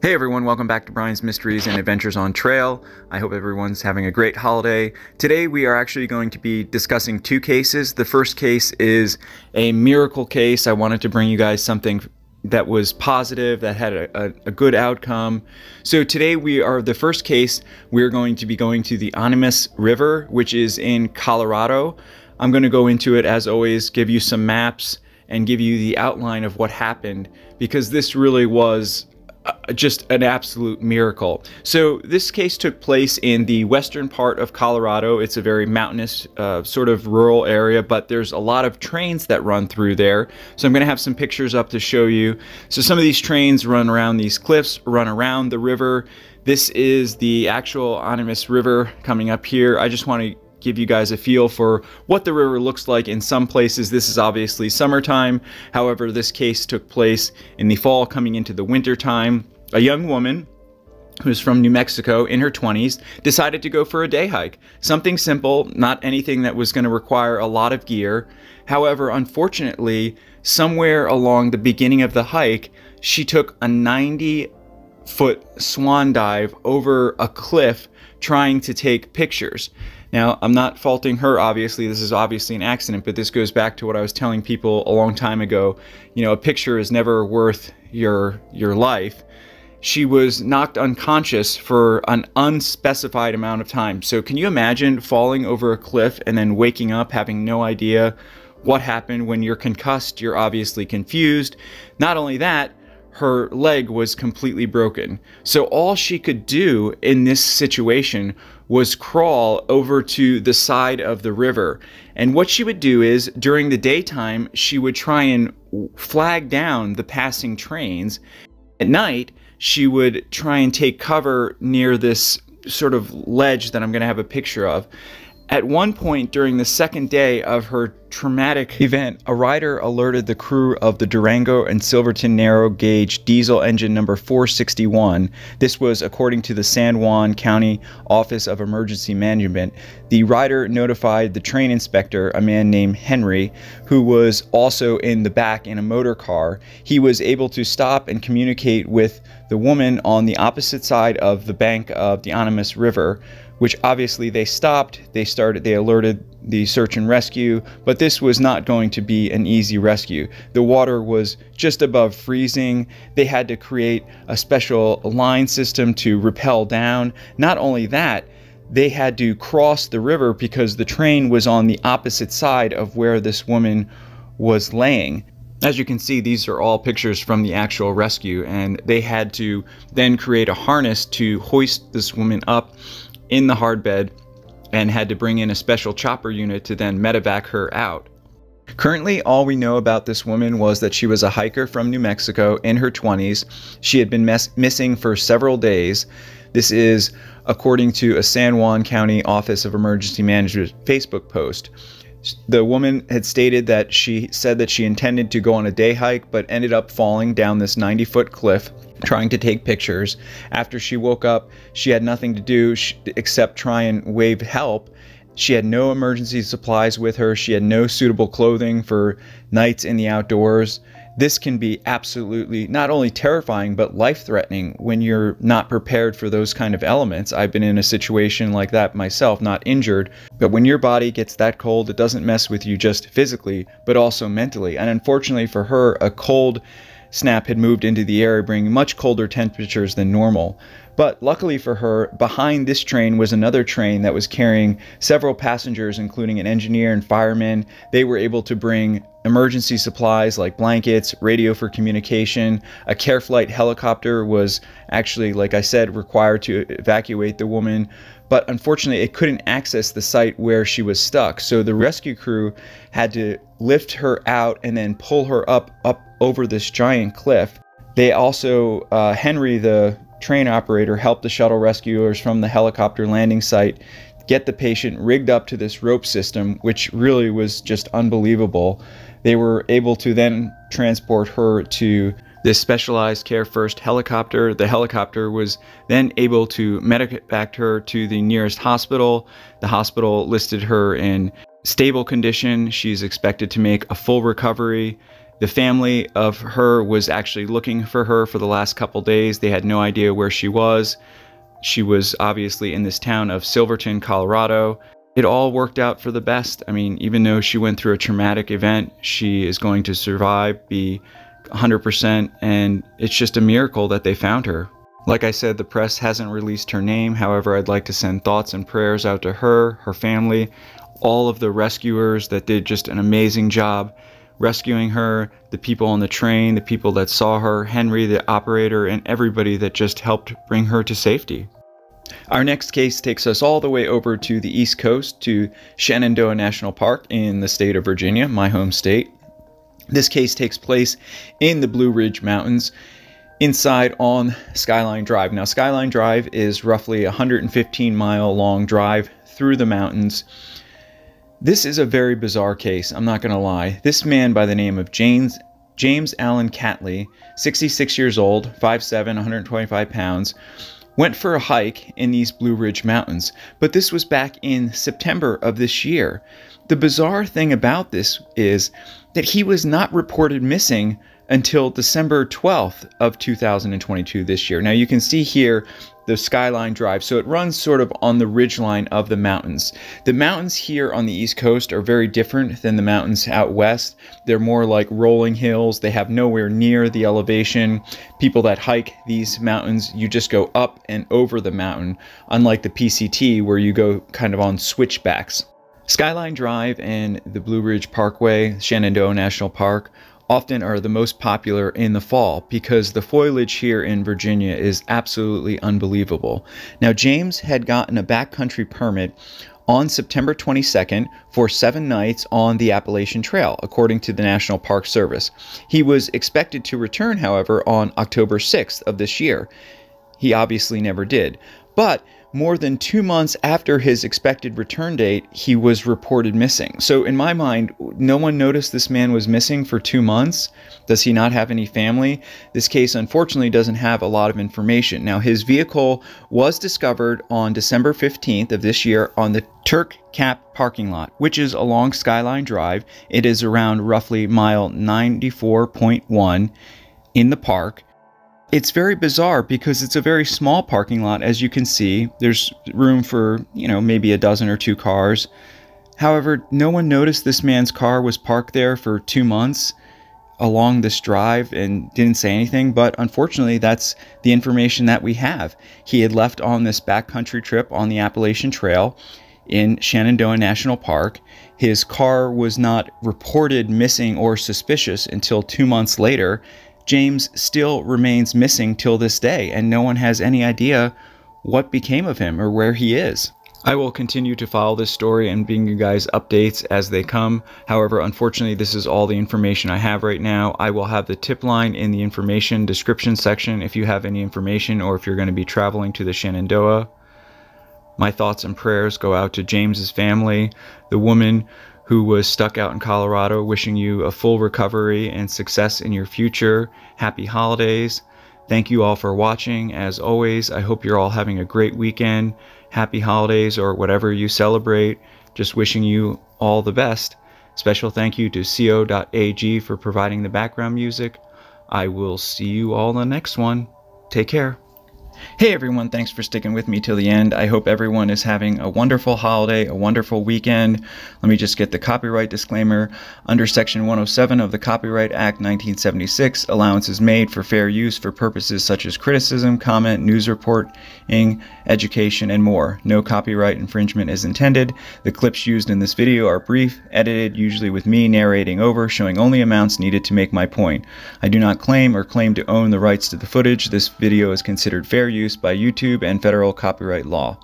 Hey everyone, welcome back to Brian's Mysteries and Adventures on Trail. I hope everyone's having a great holiday. Today we are actually going to be discussing two cases. The first case is a miracle case. I wanted to bring you guys something that was positive, that had a good outcome. So today the first case, we're going to be going to the Animas River, which is in Colorado. I'm going to go into it, as always, give you some maps and give you the outline of what happened, because this really was just an absolute miracle. So this case took place in the western part of Colorado. It's a very mountainous sort of rural area, but there's a lot of trains that run through there. So I'm going to have some pictures up to show you. So some of these trains run around these cliffs, run around the river. This is the actual Animas River coming up here. I just want to give you guys a feel for what the river looks like. In some places this is obviously summertime. However, this case took place in the fall coming into the winter time. A young woman who's from New Mexico in her 20s decided to go for a day hike. Something simple, not anything that was going to require a lot of gear. However, unfortunately, somewhere along the beginning of the hike, she took a 90-foot swan dive over a cliff trying to take pictures. Now, I'm not faulting her, obviously. This is obviously an accident, but this goes back to what I was telling people a long time ago. You know, a picture is never worth your life. She was knocked unconscious for an unspecified amount of time. So can you imagine falling over a cliff and then waking up having no idea what happened? When you're concussed, you're obviously confused. Not only that, her leg was completely broken. So all she could do in this situation was crawl over to the side of the river. And what she would do is, during the daytime, she would try and flag down the passing trains. At night, she would try and take cover near this sort of ledge that I'm going to have a picture of. At one point during the second day of her traumatic event, a rider alerted the crew of the Durango and Silverton narrow gauge diesel engine number 461. This was according to the San Juan County Office of Emergency Management. The rider notified the train inspector, a man named Henry, who was also in the back in a motor car. He was able to stop and communicate with the woman on the opposite side of the bank of the Animas River, which obviously they stopped. They alerted the search and rescue, but this was not going to be an easy rescue. The water was just above freezing. They had to create a special line system to rappel down. Not only that, they had to cross the river because the train was on the opposite side of where this woman was laying. As you can see, these are all pictures from the actual rescue, and they had to then create a harness to hoist this woman up in the hard bed, and had to bring in a special chopper unit to then medevac her out. Currently, all we know about this woman was that she was a hiker from New Mexico in her 20s. She had been missing for several days. This is according to a San Juan County Office of Emergency Management Facebook post. The woman had stated that she said that she intended to go on a day hike, but ended up falling down this 90-foot cliff trying to take pictures. After she woke up, she had nothing to do except try and wave help. She had no emergency supplies with her. She had no suitable clothing for nights in the outdoors. This can be absolutely not only terrifying, but life-threatening when you're not prepared for those kind of elements. I've been in a situation like that myself, not injured, but when your body gets that cold, it doesn't mess with you just physically, but also mentally. And unfortunately for her, a cold snap had moved into the area, bringing much colder temperatures than normal. But luckily for her, behind this train was another train that was carrying several passengers, including an engineer and firemen. They were able to bring emergency supplies like blankets, radio for communication. A care flight helicopter was actually, like I said, required to evacuate the woman, but unfortunately it couldn't access the site where she was stuck. So the rescue crew had to lift her out and then pull her up over this giant cliff. They also, Henry, the train operator, helped the shuttle rescuers from the helicopter landing site get the patient rigged up to this rope system, which really was just unbelievable. They were able to then transport her to this specialized Care First helicopter. The helicopter was then able to medevac her to the nearest hospital. The hospital listed her in stable condition. She's expected to make a full recovery. The family of her was actually looking for her for the last couple days. They had no idea where she was. She was obviously in this town of Silverton, Colorado. It all worked out for the best. I mean, even though she went through a traumatic event, she is going to survive, be 100%, and it's just a miracle that they found her. Like I said, the press hasn't released her name. However, I'd like to send thoughts and prayers out to her, her family, all of the rescuers that did just an amazing job rescuing her, the people on the train, the people that saw her, Henry, the operator, and everybody that just helped bring her to safety. Our next case takes us all the way over to the East Coast to Shenandoah National Park in the state of Virginia, my home state. This case takes place in the Blue Ridge Mountains, inside on Skyline Drive. Now, Skyline Drive is roughly a 115-mile long drive through the mountains. This is a very bizarre case, I'm not going to lie. This man by the name of James Allen Catley, 66 years old, 5'7", 125 pounds, went for a hike in these Blue Ridge Mountains, but this was back in September of this year. The bizarre thing about this is that he was not reported missing until December 12th of 2022 this year. Now you can see here the Skyline Drive, so it runs sort of on the ridgeline of the mountains. The mountains here on the East Coast are very different than the mountains out west. They're more like rolling hills. They have nowhere near the elevation. People that hike these mountains, you just go up and over the mountain, unlike the PCT where you go kind of on switchbacks. Skyline Drive and the Blue Ridge Parkway, Shenandoah National Park, often are the most popular in the fall because the foliage here in Virginia is absolutely unbelievable. Now, James had gotten a backcountry permit on September 22nd for 7 nights on the Appalachian Trail, according to the National Park Service. He was expected to return, however, on October 6th of this year. He obviously never did. But more than 2 months after his expected return date, he was reported missing. So in my mind, no one noticed this man was missing for 2 months. Does he not have any family? This case, unfortunately, doesn't have a lot of information. Now, his vehicle was discovered on December 15th of this year on the Turk Cap parking lot, which is along Skyline Drive. It is around roughly mile 94.1 in the park. It's very bizarre because it's a very small parking lot. As you can see, there's room for, maybe a dozen or 2 cars. However, no one noticed this man's car was parked there for 2 months along this drive and didn't say anything. But unfortunately, that's the information that we have. He had left on this backcountry trip on the Appalachian Trail in Shenandoah National Park. His car was not reported missing or suspicious until 2 months later. James still remains missing till this day, and no one has any idea what became of him or where he is. I will continue to follow this story and bring you guys updates as they come. However, unfortunately, this is all the information I have right now. I will have the tip line in the information description section if you have any information or if you're going to be traveling to the Shenandoah. My thoughts and prayers go out to James's family, the woman who was stuck out in Colorado, wishing you a full recovery and success in your future. Happy holidays. Thank you all for watching. As always, I hope you're all having a great weekend. Happy holidays or whatever you celebrate. Just wishing you all the best. Special thank you to co.ag for providing the background music. I will see you all in the next one. Take care. Hey everyone, thanks for sticking with me till the end. I hope everyone is having a wonderful holiday, a wonderful weekend. Let me just get the copyright disclaimer. Under Section 107 of the Copyright Act 1976, allowance is made for fair use for purposes such as criticism, comment, news reporting, education, and more. No copyright infringement is intended. The clips used in this video are brief, edited, usually with me narrating over, showing only amounts needed to make my point. I do not claim or claim to own the rights to the footage. This video is considered fair use by YouTube and federal copyright law.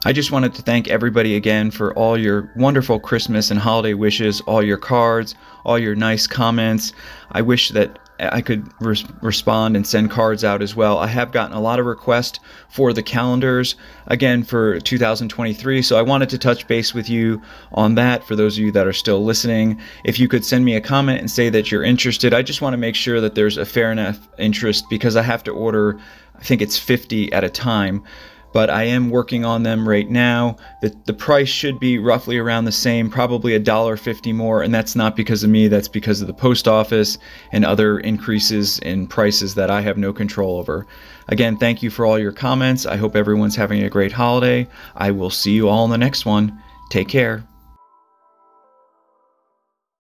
I just wanted to thank everybody again for all your wonderful Christmas and holiday wishes, all your cards, all your nice comments. I wish that I could respond and send cards out as well. I have gotten a lot of requests for the calendars again for 2023, so I wanted to touch base with you on that. For those of you that are still listening, if you could send me a comment and say that you're interested. I just want to make sure that there's a fair enough interest because I have to order, I think it's 50 at a time but I am working on them right now. The price should be roughly around the same, probably $1.50 more, and that's not because of me, that's because of the post office and other increases in prices that I have no control over. Again, thank you for all your comments. I hope everyone's having a great holiday. I will see you all in the next one. Take care.